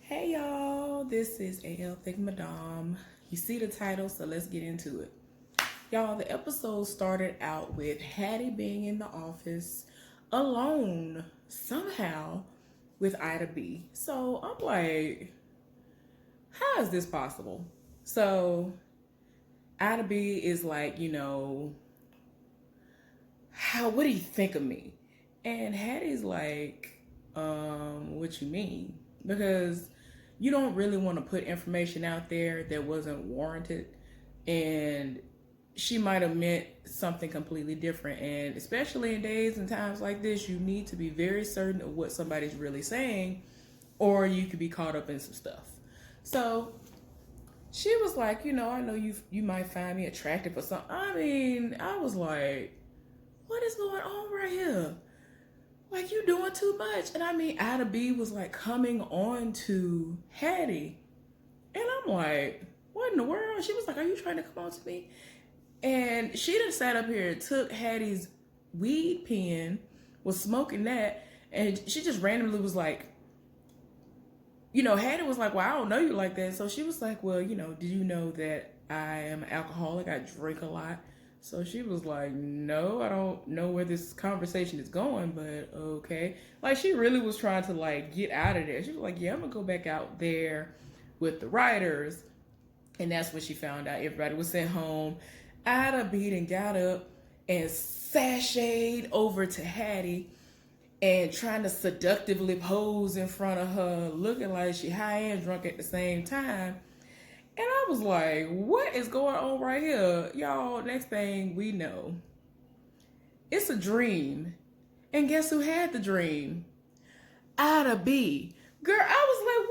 Hey y'all, this is AL Thick Madame. You see the title, so let's get into it. Y'all, the episode started out with Hattie being in the office alone somehow with Ida B. So I'm like, how is this possible? So Ida B is like, what do you think of me? And Hattie's like, what you mean? Because you don't really want to put information out there that wasn't warranted. And she might have meant something completely different. And especially in days and times like this, you need to be very certain of what somebody's really saying, or you could be caught up in some stuff. So she was like, I know you might find me attractive or something. I mean, I was like, what is going on right here? Like, you doing too much. And I mean, Ida B was like coming on to Hattie. And I'm like, what in the world? She was like, are you trying to come on to me? And she done sat up here and took Hattie's weed pen, was smoking that, and she just randomly was like, Hattie was like, well, I don't know you like that. So she was like, well, did you know that I am an alcoholic? I drink a lot. So she was like, no, I don't know where this conversation is going, but okay. Like, she really was trying to, like, get out of there. She was like, yeah, I'm going to go back out there with the writers. And that's when she found out everybody was sent home. Ida beat and got up and sashayed over to Hattie and trying to seductively pose in front of her, looking like she high and drunk at the same time. And I was like, what is going on right here? Y'all, next thing we know, it's a dream. And guess who had the dream? Ida B. Girl, I was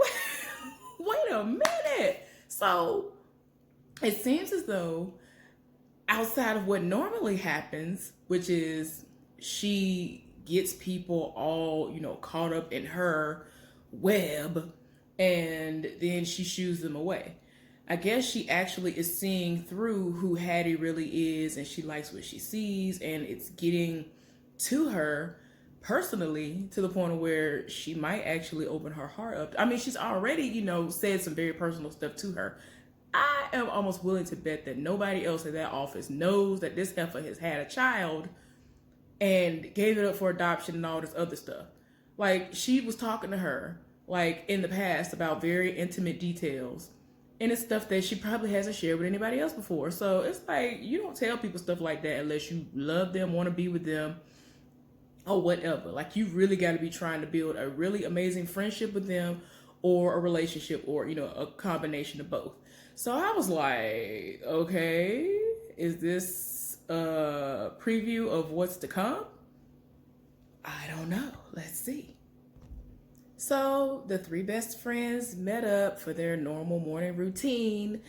like, wait a minute. So it seems as though outside of what normally happens, which is she gets people all, caught up in her web and then she shoos them away. I guess she actually is seeing through who Hattie really is, and she likes what she sees, and it's getting to her personally to the point of where she might actually open her heart up. I mean, she's already, said some very personal stuff to her. I am almost willing to bet that nobody else in that office knows that this heifer has had a child and gave it up for adoption and all this other stuff. Like, she was talking to her, like, in the past about very intimate details. And it's stuff that she probably hasn't shared with anybody else before. So it's like, you don't tell people stuff like that unless you love them, want to be with them, or whatever. Like, you really got to be trying to build a really amazing friendship with them, or a relationship, or, a combination of both. So I was like, okay, is this a preview of what's to come? I don't know. Let's see. So the three best friends met up for their normal morning routine,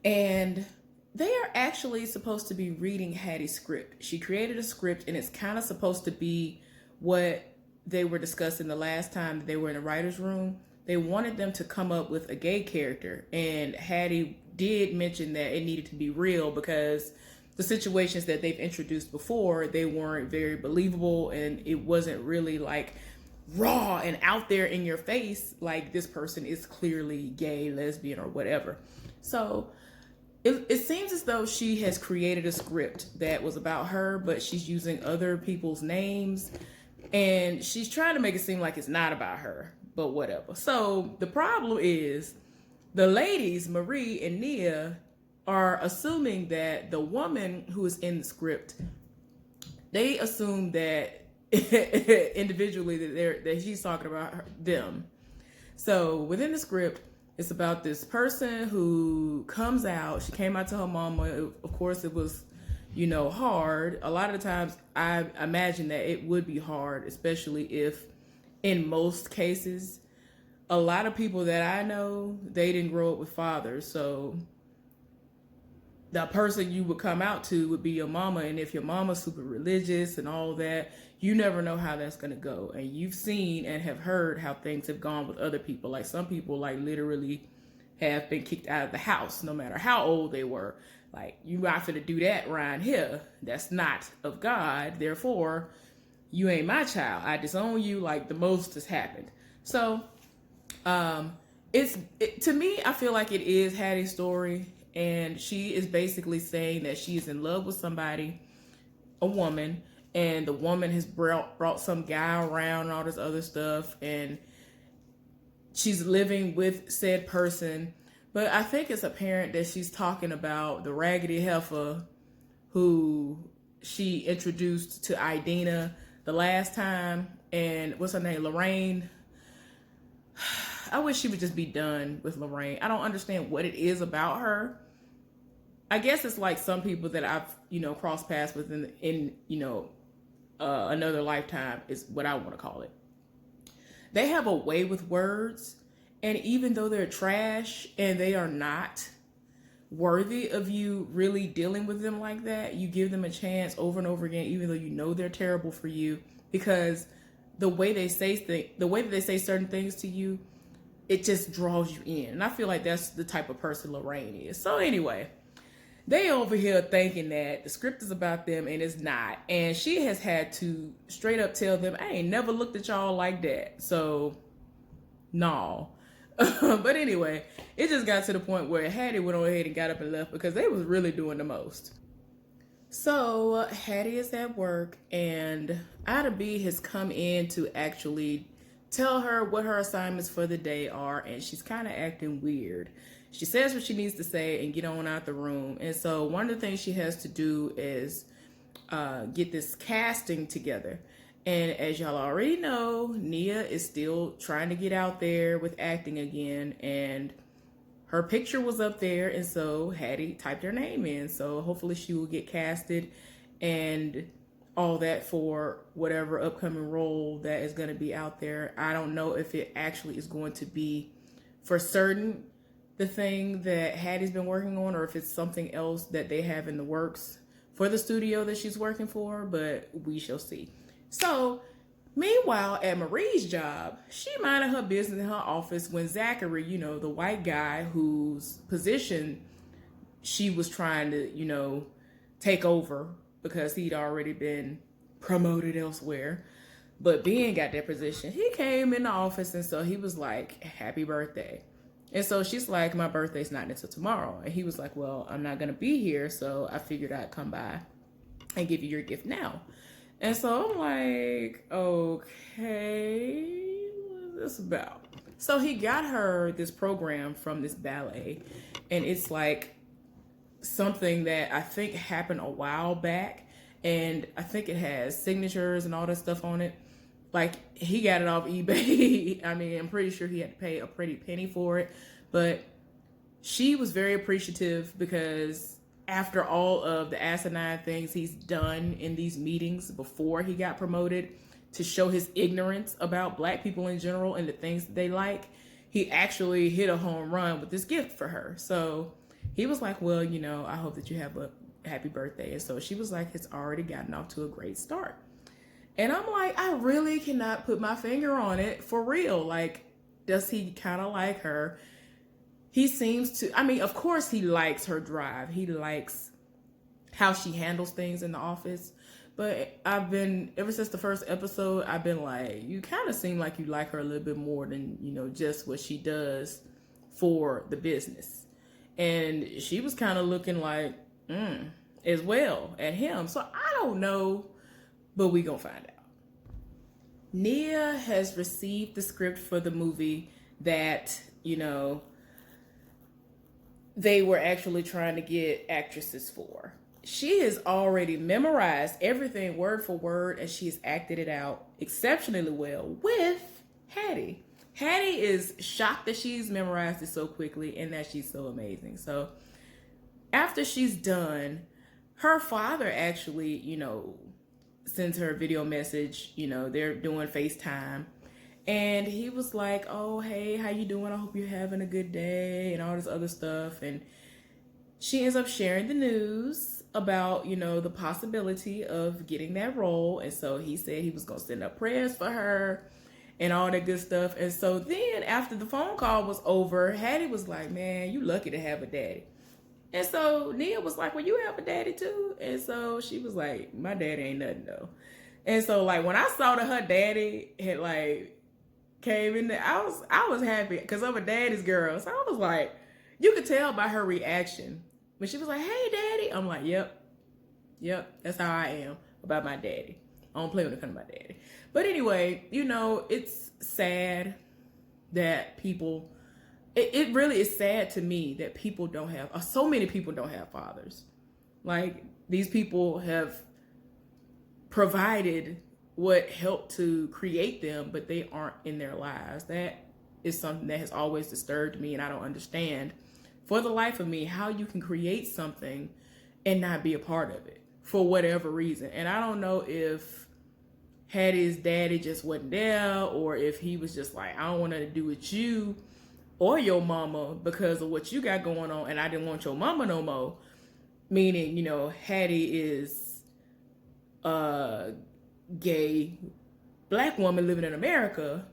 and they are actually supposed to be reading Hattie's script. She created a script, and it's kind of supposed to be what they were discussing the last time that they were in the writer's room. They wanted them to come up with a gay character, and Hattie did mention that it needed to be real because the situations that they've introduced before, they weren't very believable, and it wasn't really like raw and out there in your face like this person is clearly gay, lesbian, or whatever. So it seems as though she has created a script that was about her, but she's using other people's names, and she's trying to make it seem like it's not about her, but whatever. So the problem is the ladies, Marie and Nia, are assuming that the woman who is in the script, they assume that individually that she's talking about them. So within the script, it's about this person who comes out. She came out to her mama. Of course, it was, hard. A lot of the times, I imagine that it would be hard, especially if, in most cases, a lot of people that I know, they didn't grow up with fathers. So the person you would come out to would be your mama, and if your mama's super religious and all that, you never know how that's going to go. And you've seen and have heard how things have gone with other people. Like, some people, like, literally have been kicked out of the house no matter how old they were. Like, you not finna do that around here. That's not of God. Therefore, you ain't my child. I disown you. Like, the most has happened. So To me, I feel like it is Hattie's story, and she is basically saying that she is in love with somebody, a woman, and the woman has brought some guy around and all this other stuff, and she's living with said person. But I think it's apparent that she's talking about the raggedy heifer who she introduced to Idina the last time, and what's her name, Lorraine. I wish she would just be done with Lorraine. I don't understand what it is about her. I guess it's like some people that I've, crossed paths with in another lifetime is what I want to call it. They have a way with words, and even though they're trash and they are not worthy of you really dealing with them like that, you give them a chance over and over again, even though you know they're terrible for you, because the way they say the way that they say certain things to you, it just draws you in. And I feel like that's the type of person Lorraine is. So anyway, they over here thinking that the script is about them, and it's not. And she has had to straight up tell them, I ain't never looked at y'all like that. So, no. But anyway, it just got to the point where Hattie went on ahead and got up and left because they was really doing the most. So Hattie is at work, and Ida B has come in to actually tell her what her assignments for the day are, and she's kind of acting weird. She says what she needs to say and get on out the room. And so one of the things she has to do is get this casting together. And as y'all already know, Nia is still trying to get out there with acting again, and her picture was up there, and so Hattie typed her name in. So hopefully she will get casted and all that for whatever upcoming role that is going to be out there. I don't know if it actually is going to be for certain the thing that Hattie's been working on, or if it's something else that they have in the works for the studio that she's working for, but we shall see. So meanwhile, at Marie's job, she minded her business in her office when Zachary, the white guy whose position she was trying to, take over because he'd already been promoted elsewhere. But Ben got that position. He came in the office, and so he was like, happy birthday. And so she's like, my birthday's not until tomorrow. And he was like, well, I'm not going to be here, so I figured I'd come by and give you your gift now. And so I'm like, okay, what is this about? So he got her this program from this ballet, and it's like something that I think happened a while back, and I think it has signatures and all that stuff on it. Like, he got it off eBay. I mean, I'm pretty sure he had to pay a pretty penny for it, but she was very appreciative because after all of the asinine things he's done in these meetings before he got promoted to show his ignorance about Black people in general and the things that they like, he actually hit a home run with this gift for her. So he was like, well, I hope that you have a happy birthday. And so she was like, it's already gotten off to a great start. And I'm like, I really cannot put my finger on it for real. Like, does he kind of like her? He seems to, of course he likes her drive. He likes how she handles things in the office. But ever since the first episode, I've been like, you kind of seem like you like her a little bit more than, just what she does for the business. And she was kind of looking like, as well at him. So I don't know, but we gonna find out. Nia has received the script for the movie that, they were actually trying to get actresses for. She has already memorized everything word for word, and she's acted it out exceptionally well with Hattie. Hattie is shocked that she's memorized it so quickly and that she's so amazing. So after she's done, her father actually, sends her a video message. They're doing FaceTime. And he was like, oh, hey, how you doing? I hope you're having a good day and all this other stuff. And she ends up sharing the news about, the possibility of getting that role. And so he said he was going to send up prayers for her and all that good stuff. And so then after the phone call was over, Hattie was like, man, you lucky to have a daddy. And so Nia was like, well, you have a daddy too? And so she was like, my daddy ain't nothing though. And so like when I saw that her daddy had like came in there. I was happy because I'm a daddy's girl. So I was like, you could tell by her reaction. When she was like, hey, daddy. I'm like, yep, that's how I am about my daddy. I don't play when it comes to my daddy. But anyway, it's sad that people, it really is sad to me that people don't have, so many people don't have fathers. Like, these people have provided what helped to create them, but they aren't in their lives. That is something that has always disturbed me, and I don't understand for the life of me how you can create something and not be a part of it for whatever reason. And I don't know if Hattie's daddy just wasn't there, or if he was just like, I don't want nothing to do with you or your mama because of what you got going on, and I didn't want your mama no more. Meaning, Hattie is a gay black woman living in America.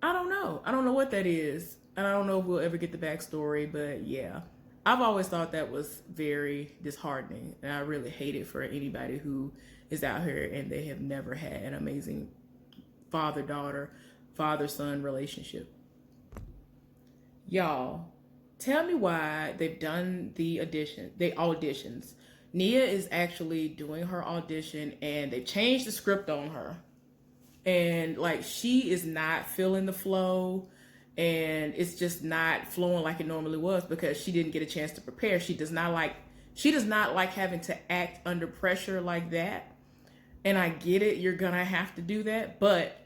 I don't know. I don't know what that is. And I don't know if we'll ever get the backstory, but yeah. I've always thought that was very disheartening. And I really hate it for anybody who is out here and they have never had an amazing father-daughter, father-son relationship. Y'all, tell me why they've done the auditions. Nia is actually doing her audition and they've changed the script on her. And like, she is not feeling the flow, and it's just not flowing like it normally was because she didn't get a chance to prepare. She does not like having to act under pressure like that. And I get it, you're gonna have to do that, but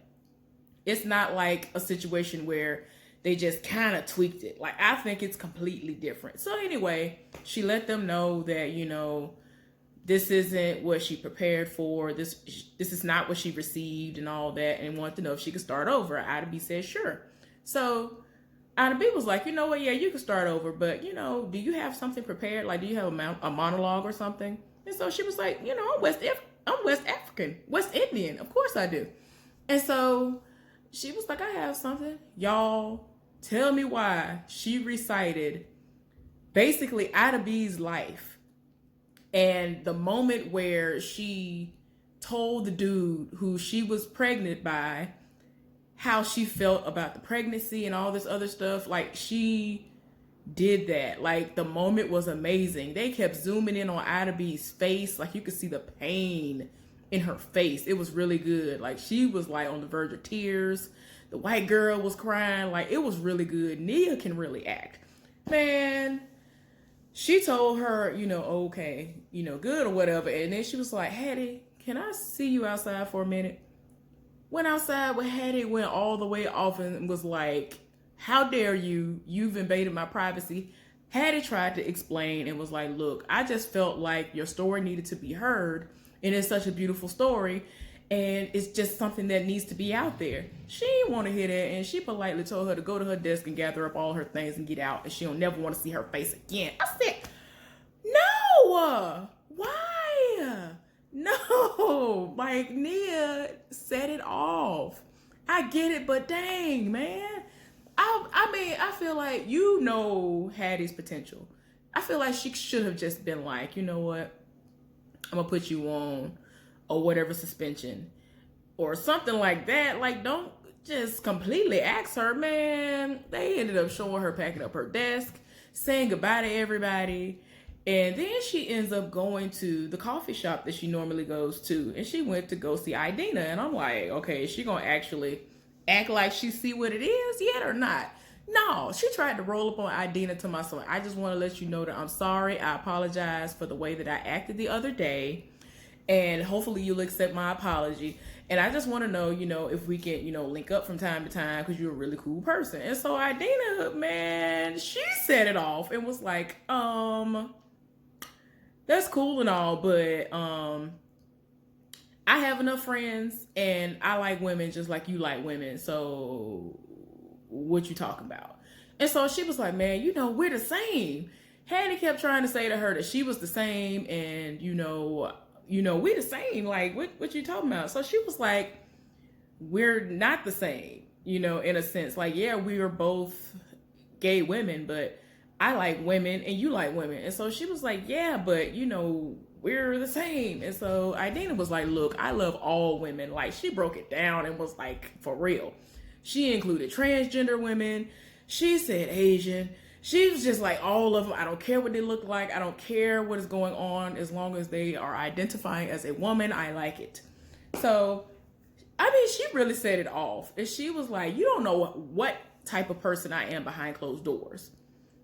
it's not like a situation where they just kind of tweaked it. Like, I think it's completely different. So anyway, she let them know that, this isn't what she prepared for. This is not what she received and all that, and wanted to know if she could start over. Ida B said, sure. So Ida B was like, you know what? Yeah, you can start over, but, do you have something prepared? Like, do you have a monologue or something? And so she was like, I'm West African, West Indian. Of course I do. And so she was like, I have something. Y'all, tell me why she recited basically Ida B's life. And the moment where she told the dude who she was pregnant by how she felt about the pregnancy and all this other stuff, like, she did that. Like, the moment was amazing. They kept zooming in on Ida B's face. Like, you could see the pain in her face. It was really good. Like, she was like on the verge of tears. The white girl was crying. Like, it was really good. Nia can really act. Man, she told her, okay, good or whatever. And then she was like, Hattie, can I see you outside for a minute? Went outside with Hattie, went all the way off and was like, how dare you? You've invaded my privacy. Hattie tried to explain and was like, look, I just felt like your story needed to be heard. And it's such a beautiful story. And it's just something that needs to be out there. She didn't want to hear that. And she politely told her to go to her desk and gather up all her things and get out. And she don't never want to see her face again. I said, no, why? No, like, Nia set it off. I get it, but dang, man. I feel like Hattie's potential. I feel like she should have just been like, you know what? I'm going to put you on or whatever suspension or something like that. Like, don't just completely axe her, man. They ended up showing her packing up her desk, saying goodbye to everybody. And then she ends up going to the coffee shop that she normally goes to. And she went to go see Idina. And I'm like, okay, is she going to actually act like she see what it is yet or not? No, she tried to roll up on Idina to my son. I just want to let you know that I'm sorry. I apologize for the way that I acted the other day. And hopefully you'll accept my apology. And I just want to know, if we can, link up from time to time because you're a really cool person. And so Idina, man, she set it off and was like, that's cool and all, but I have enough friends and I like women just like you like women. So what you talking about? And so she was like, man, we're the same. Hattie kept trying to say to her that she was the same and, we the same. Like, what you talking about? So she was like, we're not the same, in a sense. Like, yeah, we are both gay women, but I like women and you like women. And so she was like, yeah, but, we're the same. And so Idina was like, look, I love all women. Like, she broke it down and was like, for real. She included transgender women. She said Asian. She was just like all of them. I don't care what they look like. I don't care what is going on. As long as they are identifying as a woman, I like it. So, I mean, she really set it off. And she was like, you don't know what type of person I am behind closed doors.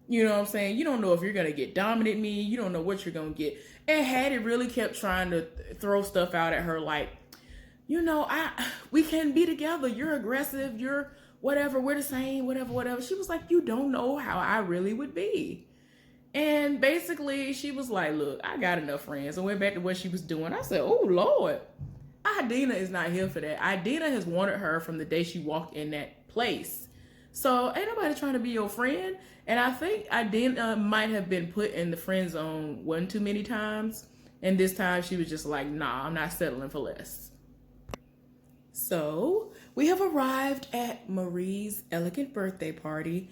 You know what I'm saying? You don't know if you're going to get dominant me. You don't know what you're going to get. And Hattie really kept trying to throw stuff out at her like, you know, we can be together. You're aggressive. You're whatever. We're the same, whatever. She was like, you don't know how I really would be. And basically, she was like, look, I got enough friends. And went back to what she was doing. I said, oh, Lord. Idina is not here for that. Idina has wanted her from the day she walked in that place. So ain't nobody trying to be your friend. And I think Idina might have been put in the friend zone one too many times. And this time she was just like, nah, I'm not settling for less. So we have arrived at Marie's elegant birthday party.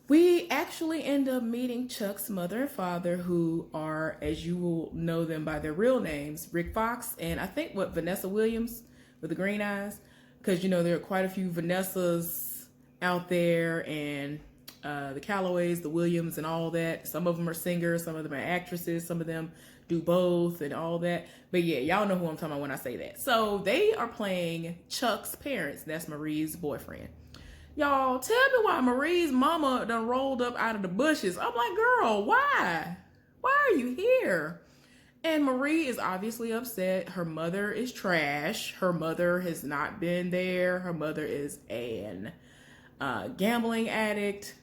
We actually end up meeting Chuck's mother and father, who are, as you will know them by their real names, Rick Fox and I think Vanessa Williams with the green eyes. Because, you know, there are quite a few Vanessas out there, and the Callaways, the Williams and all that. Some of them are singers, some of them are actresses, some of them do both and all that. But yeah, y'all know who I'm talking about when I say that. So they are playing Chuck's parents. That's Marie's boyfriend. Y'all, tell me why Marie's mama done rolled up out of the bushes. I'm like, girl, why? Why are you here? And Marie is obviously upset. Her mother is trash. Her mother has not been there. Her mother is an gambling addict.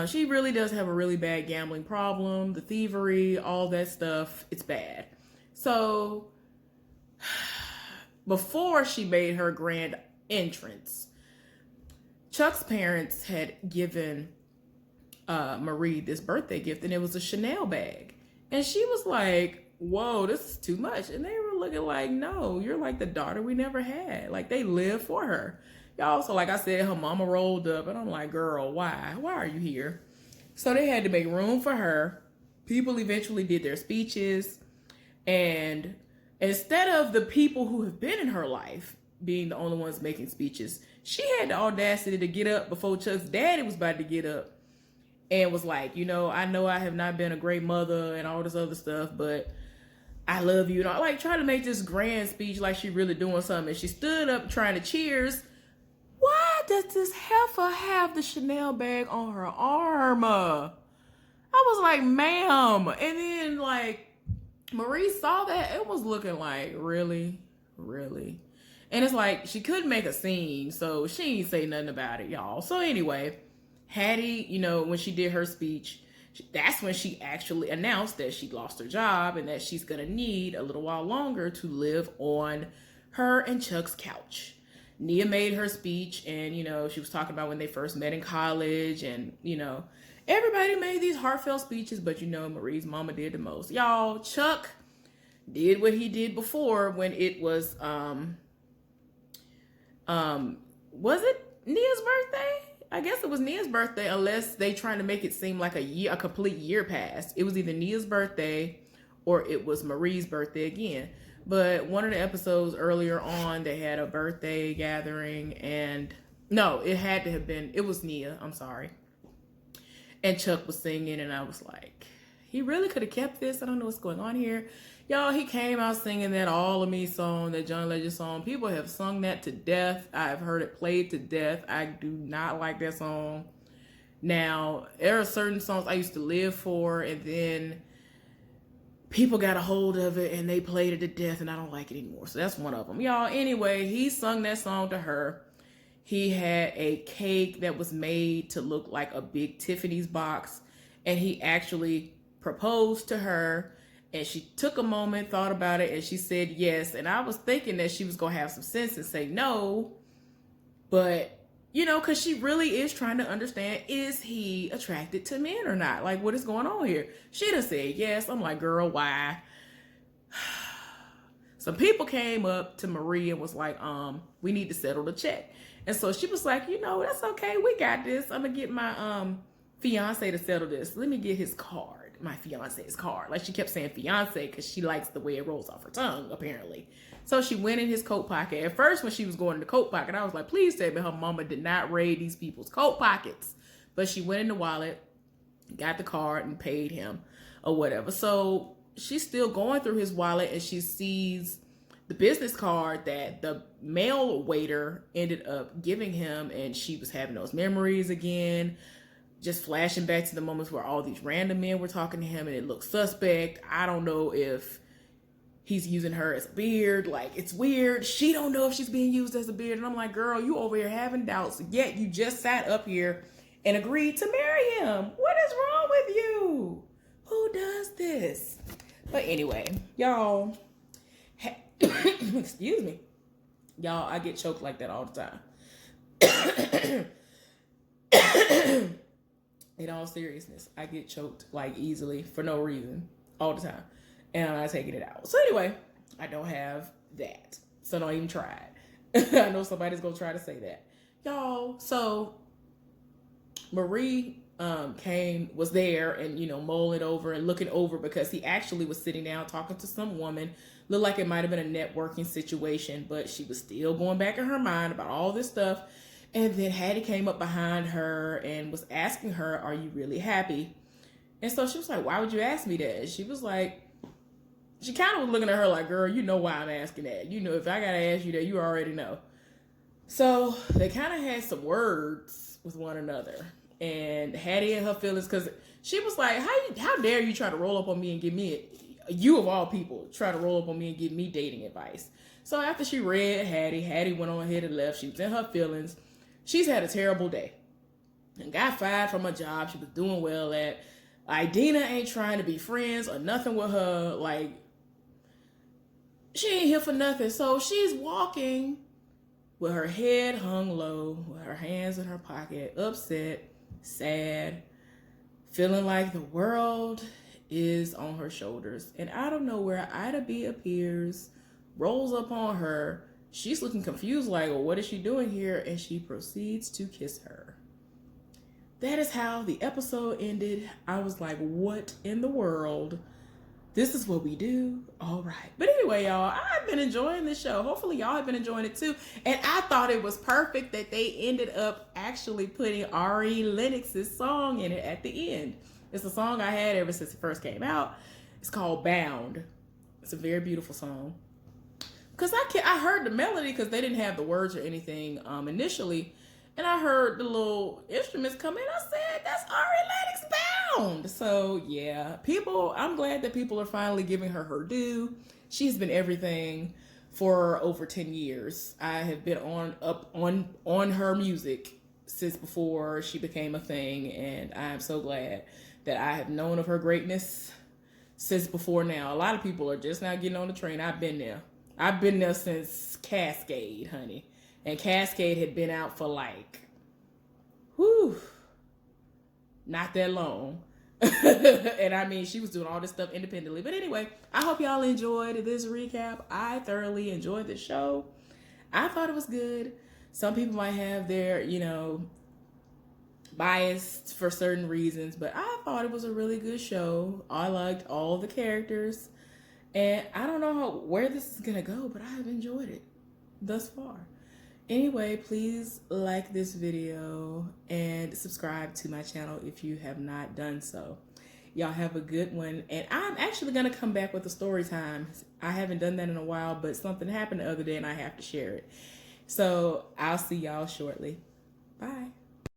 She really does have a really bad gambling problem. The thievery, all that stuff, it's bad. So before she made her grand entrance, Chuck's parents had given Marie this birthday gift, and it was a Chanel bag. And she was like, whoa, this is too much. And they were looking like, no, you're like the daughter we never had. Like, they live for her. Y'all, so like I said, her mama rolled up, and I'm like, girl, why? Why are you here? So they had to make room for her. People eventually did their speeches. And instead of the people who have been in her life being the only ones making speeches, she had the audacity to get up before Chuck's daddy was about to get up and was like, you know I have not been a great mother and all this other stuff, but I love you. And I like trying to make this grand speech like she really doing something. And she stood up trying to cheers. Why does this heifer have the Chanel bag on her arm? I was like, ma'am. And then like Marie saw that. It was looking like, really? And it's like, she couldn't make a scene, so she ain't say nothing about it, y'all. So anyway, Hattie, you know, when she did her speech, that's when she actually announced that she lost her job and that she's going to need a little while longer to live on her and Chuck's couch. Nia made her speech, and, you know, she was talking about when they first met in college, and, you know, everybody made these heartfelt speeches, but, you know, Marie's mama did the most. Y'all, Chuck did what he did before when it was it Nia's birthday? I guess it was Nia's birthday, unless they trying to make it seem like a complete year passed. It was either Nia's birthday or it was Marie's birthday again. But one of the episodes earlier on, they had a birthday gathering, and no, it was Nia, I'm sorry. And Chuck was singing, and I was like, he really could have kept this. I don't know what's going on here. Y'all, he came out singing that All of Me song, that John Legend song. People have sung that to death. I've heard it played to death. I do not like that song. Now, there are certain songs I used to live for, and then people got a hold of it, and they played it to death, and I don't like it anymore. So that's one of them. Y'all, anyway, he sung that song to her. He had a cake that was made to look like a big Tiffany's box, and he actually proposed to her. And she took a moment, thought about it, and she said yes. And I was thinking that she was going to have some sense and say no. But, you know, because she really is trying to understand, is he attracted to men or not? Like, what is going on here? She done said yes. I'm like, girl, why? Some people came up to Marie and was like, we need to settle the check. And so she was like, you know, that's okay. We got this. I'm going to get my fiance to settle this. Let me get his card. my fiance's car. Like, she kept saying fiance because she likes the way it rolls off her tongue, apparently. So she went in his coat pocket. At first, when she was going in the coat pocket, I was like, please tell me her mama did not raid these people's coat pockets. But she went in the wallet, got the card, and paid him or whatever. So she's still going through his wallet, and she sees the business card that the mail waiter ended up giving him, and she was having those memories again, just flashing back to the moments where all these random men were talking to him, and it looked suspect. I don't know if he's using her as a beard. Like, it's weird. She don't know if she's being used as a beard. And I'm like, girl, you over here having doubts, yet you just sat up here and agreed to marry him. What is wrong with you? Who does this? But anyway, y'all, excuse me. Y'all, I get choked like that all the time. In all seriousness, I get choked like easily for no reason all the time. And I'm not taking it out. So anyway, I don't have that. So don't even try it. I know somebody's going to try to say that. Y'all, so Marie was there and, mulling over and looking over because he actually was sitting down talking to some woman. Looked like it might have been a networking situation, but she was still going back in her mind about all this stuff. And then Hattie came up behind her and was asking her, are you really happy? And so she was like, why would you ask me that? She was like, she kind of was looking at her like, girl, you know why I'm asking that. If I got to ask you that, you already know. So they kind of had some words with one another. And Hattie and her feelings, because she was like, how dare you try to roll up on me and give me, you of all people, try to roll up on me and give me dating advice. So after she read Hattie went on ahead and left. She was in her feelings. She's had a terrible day and got fired from a job she was doing well at. Idina ain't trying to be friends or nothing with her. Like, she ain't here for nothing. So she's walking with her head hung low, with her hands in her pocket, upset, sad, feeling like the world is on her shoulders. And out of nowhere, Ida B appears, rolls up on her. She's looking confused like, well, what is she doing here? And she proceeds to kiss her. That is how the episode ended. I was like, what in the world? This is what we do. All right. But anyway, y'all, I've been enjoying this show. Hopefully y'all have been enjoying it too. And I thought it was perfect that they ended up actually putting Ari Lennox's song in it at the end. It's a song I had ever since it first came out. It's called Bound. It's a very beautiful song. Because I heard the melody because they didn't have the words or anything initially. And I heard the little instruments come in. I said, that's Ari Lennox Bound. So, yeah. I'm glad that people are finally giving her her due. She's been everything for over 10 years. I have been on her music since before she became a thing. And I am so glad that I have known of her greatness since before now. A lot of people are just now getting on the train. I've been there. I've been there since Cascade, honey. And Cascade had been out for like, not that long. And I mean, she was doing all this stuff independently. But anyway, I hope y'all enjoyed this recap. I thoroughly enjoyed the show. I thought it was good. Some people might have their, bias for certain reasons. But I thought it was a really good show. I liked all the characters. And I don't know where this is going to go, but I have enjoyed it thus far. Anyway, please like this video and subscribe to my channel if you have not done so. Y'all have a good one. And I'm actually going to come back with a story time. I haven't done that in a while, but something happened the other day and I have to share it. So I'll see y'all shortly. Bye.